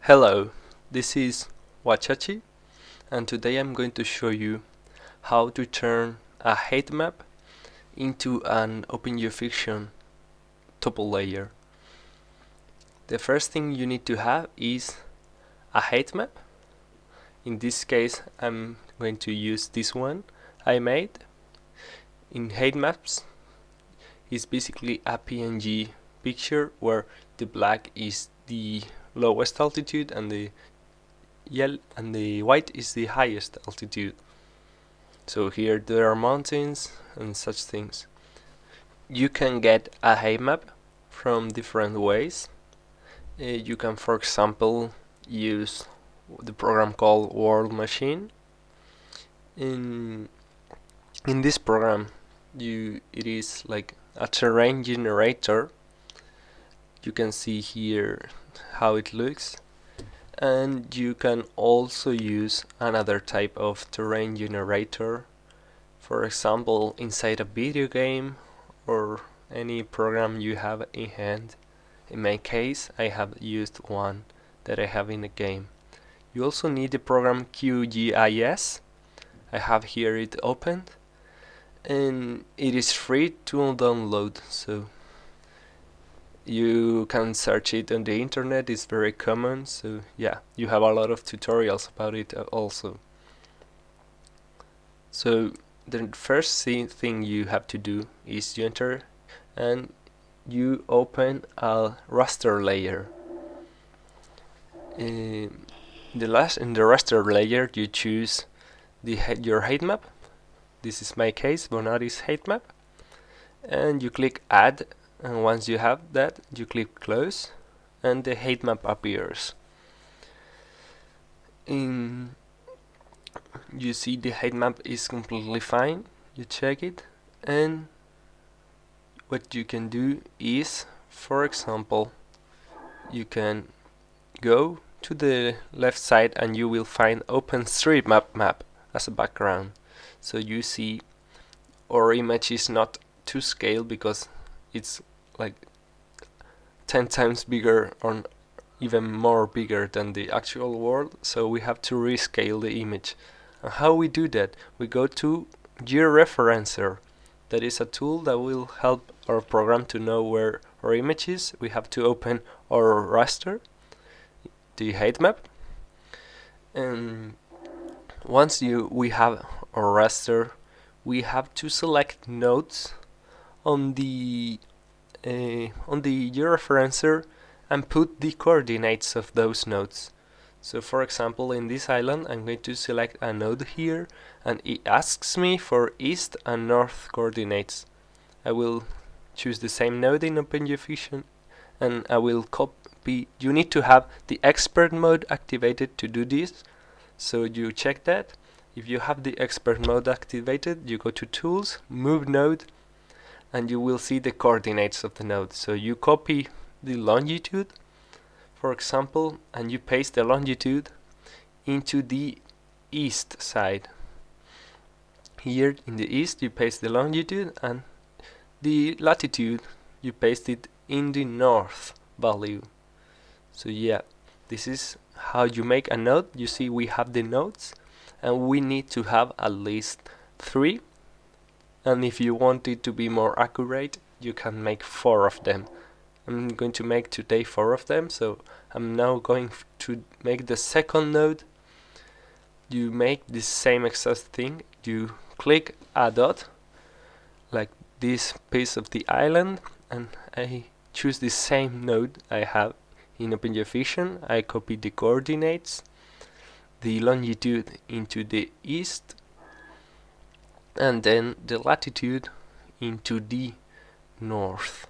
Hello, this is Huachachi, and today I'm going to show you how to turn a Heightmap into an OpenGeofiction tuple layer. The first thing you need to have is a Heightmap. In this case, I'm going to use this one I made. In Heightmaps, it's basically a PNG picture where the black is the lowest altitude and the yellow and the white is the highest altitude. So here there are mountains and such things. You can get a Heightmap from different ways. You can, for example, use the program called World Machine. In this program, it is like a terrain generator. You can see here how it looks. And you can also use another type of terrain generator, for example inside a video game or any program you have in hand. In my case, I have used one that I have in the game. You also need the program QGIS. I have here it opened and it is free to download, so you can search it on the internet. It's very common, so yeah, you have a lot of tutorials about it also. So the first thing you have to do is you enter and you open a raster layer. In the raster layer, you choose your Heightmap. This is my case, Bonari's Heightmap, and you click Add. And once you have that, you click Close, and the Heightmap appears. You see the Heightmap is completely fine. You check it, and what you can do is, for example, you can go to the left side and you will find OpenStreetMap map as a background. So you see our image is not to scale because it's like 10 times bigger or even more bigger than the actual world, so we have to rescale the image. And how we do that? We go to Georeferencer. That is a tool that will help our program to know where our image is. We have to open our raster, the Heightmap, and once we have our raster, we have to select nodes on the georeferencer and put the coordinates of those nodes. So for example, in this island, I'm going to select a node here, and it asks me for east and north coordinates. I will choose the same node in OpenGeofiction, and I will copy. You need to have the expert mode activated to do this, so you check that. If you have the expert mode activated, you go to Tools, Move Node, and you will see the coordinates of the node. So you copy the longitude, for example, and you paste the longitude into the east side. Here in the east you paste the longitude, and the latitude you paste it in the north value. So yeah, this is how you make a node. You see we have the nodes, and we need to have at least 3. And if you want it to be more accurate, you can make 4 of them. I'm going to make today 4 of them, so I'm now going to make the second node. You make the same exact thing. You click a dot, like this piece of the island, and I choose the same node I have in OpenGeofiction. I copy the coordinates, the longitude into the east, and then the latitude into the north.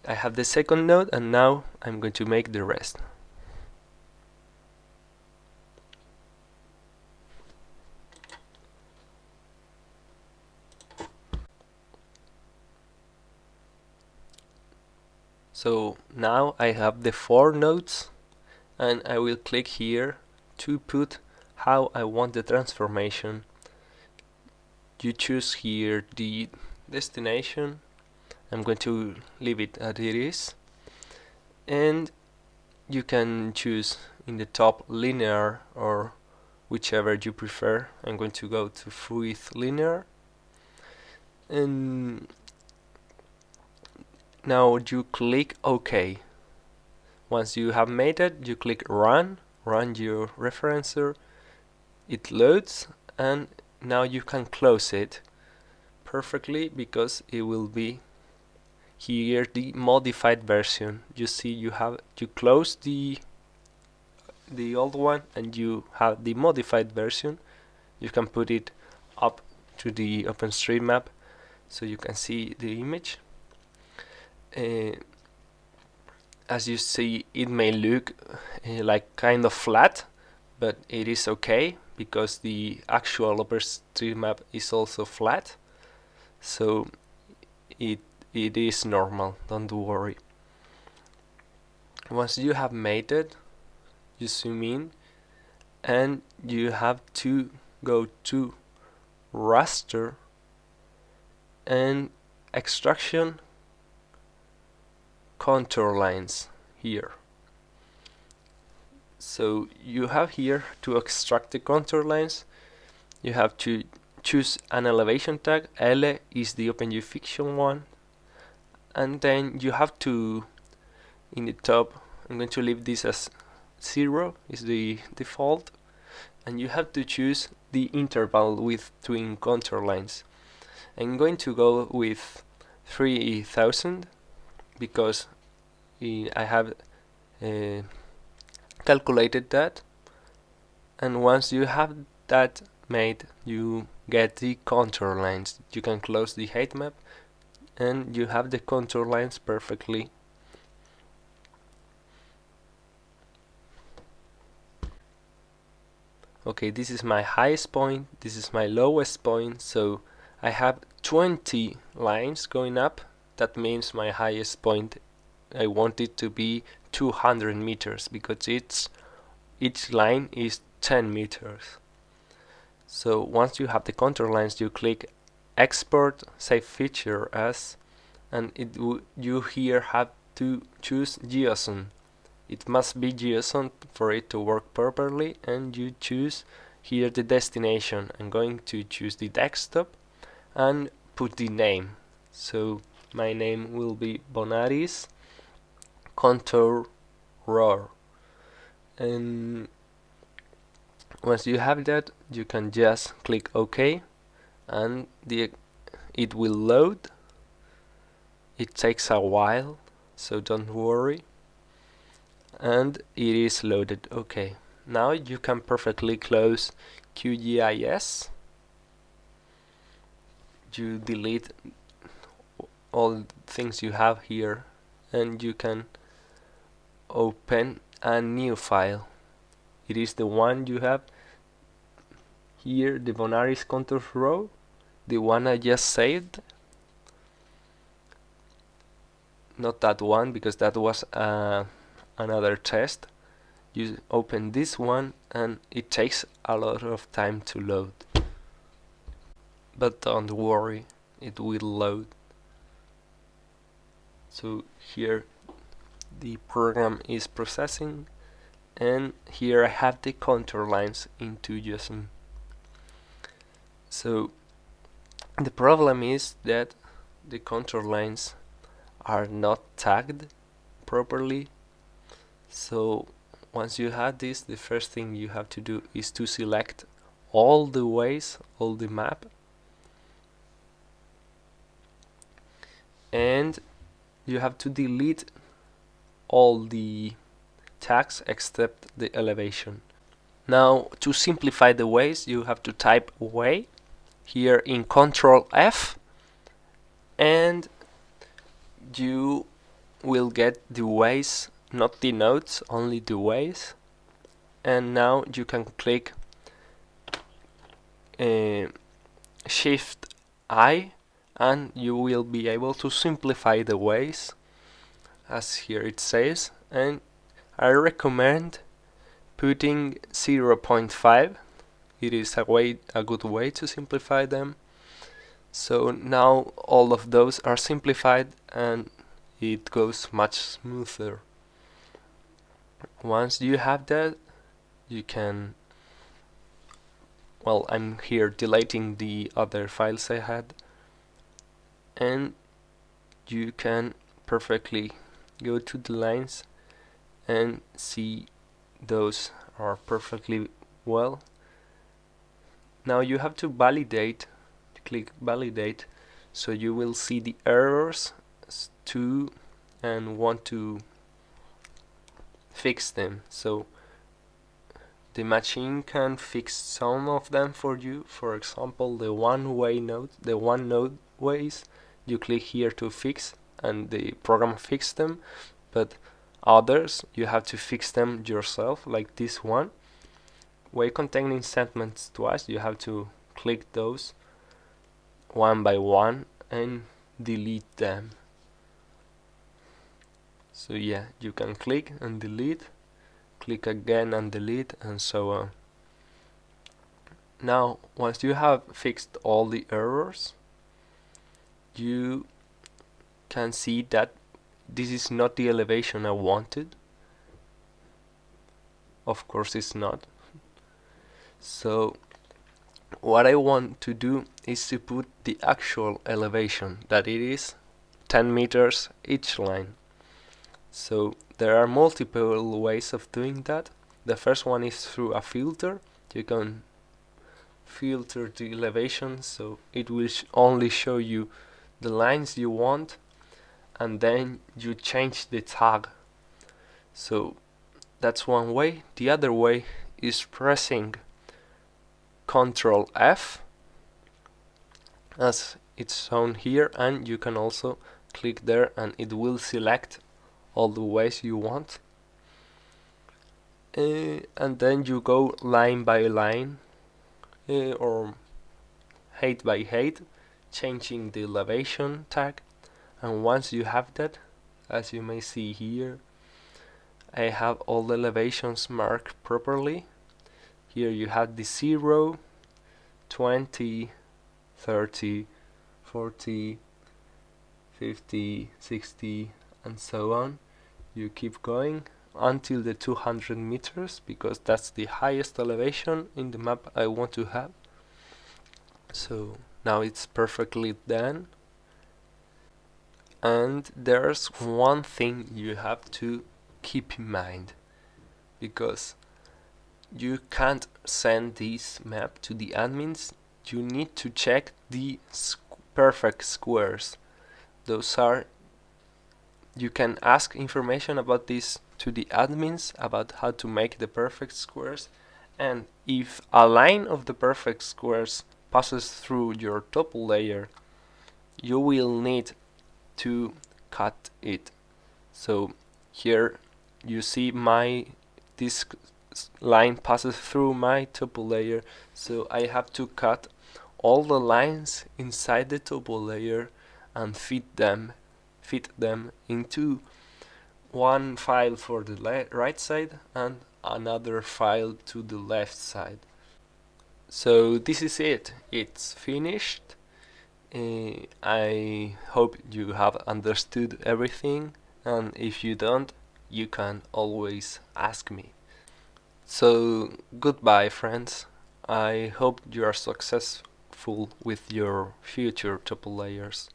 I have the second node, and now I'm going to make the rest. So now I have the 4 nodes, and I will click here to put how I want the transformation. You choose here the destination. I'm going to leave it as it is, and you can choose in the top linear or whichever you prefer. I'm going to go to with linear, and now you click OK. Once you have made it, you click run your referencer. It loads, and now you can close it perfectly because it will be here the modified version. You see, you close the old one and you have the modified version. You can put it up to the OpenStreetMap so you can see the image. As you see, it may look like kind of flat, but it is okay because the actual OpenStreetMap is also flat, so it is normal, don't worry. Once you have made it, you zoom in and you have to go to raster and extraction contour lines here. So you have here to extract the contour lines, you have to choose an elevation tag. L is the OpenGeoFiction one, and then you have to, in the top, I'm going to leave this as 0, is the default, and you have to choose the interval between contour lines. I'm going to go with 3000 because I have calculated that, and once you have that made, you get the contour lines. You can close the Heightmap and you have the contour lines perfectly. Okay, this is my highest point, this is my lowest point, so I have 20 lines going up. That means my highest point, I want it to be 200 meters because each line is 10 meters. So once you have the contour lines, you click export save feature as, and you here have to choose JOSM. It must be JOSM for it to work properly, and you choose here the destination. I'm going to choose the desktop and put the name. So my name will be Bonaris Contour Roar. And once you have that, you can just click OK, and it will load. It takes a while, so don't worry. And it is loaded. Okay, now you can perfectly close QGIS. You delete all things you have here, and you can open a new file. It is the one you have here, the Bonaris Contours row, the one I just saved. Not that one, because that was another test. You open this one and it takes a lot of time to load, but don't worry, it will load. So here the program is processing, and here I have the contour lines into JOSM. So the problem is that the contour lines are not tagged properly. So once you have this, the first thing you have to do is to select all the ways, all the map, and you have to delete all the tags except the elevation. Now, to simplify the ways, you have to type way here in Control F, and you will get the ways, not the nodes, only the ways. And now you can click Shift I, and you will be able to simplify the ways, as here it says. And I recommend putting 0.5. It is a good way to simplify them. So now all of those are simplified and it goes much smoother. Once you have that, you can, well, I'm here deleting the other files I had, and you can perfectly go to the lines and see those are perfectly well. Now you have to validate, click validate, so you will see the errors too and want to fix them. So the machine can fix some of them for you. For example, the one-way node, the one node ways, you click here to fix and the program fixes them, but others you have to fix them yourself, like this one. Way containing segments twice, you have to click those one by one and delete them. So yeah, you can click and delete, click again and delete, and so on. Now, once you have fixed all the errors, you can see that this is not the elevation I wanted. Of course it's not. So what I want to do is to put the actual elevation, that it is 10 meters each line. So there are multiple ways of doing that. The first one is through a filter. You can filter the elevation so it will only show you the lines you want, and then you change the tag. So that's one way. The other way is pressing Ctrl F as it's shown here, and you can also click there and it will select all the ways you want. And then you go line by line or height by height, changing the elevation tag. And once you have that, as you may see here, I have all the elevations marked properly. Here you have the 0, 20, 30, 40, 50, 60, and so on. You keep going until the 200 meters, because that's the highest elevation in the map I want to have. So now it's perfectly done. And there's one thing you have to keep in mind, because you can't send this map to the admins. You need to check the perfect squares. Those are, you can ask information about this to the admins about how to make the perfect squares, and if a line of the perfect squares passes through your topo layer, you will need to cut it. So here you see this line passes through my topo layer, so I have to cut all the lines inside the topo layer and fit them into one file for the right side and another file to the left side. So this is it. It's finished. I hope you have understood everything, and if you don't, you can always ask me. So goodbye, friends. I hope you are successful with your future topo layers.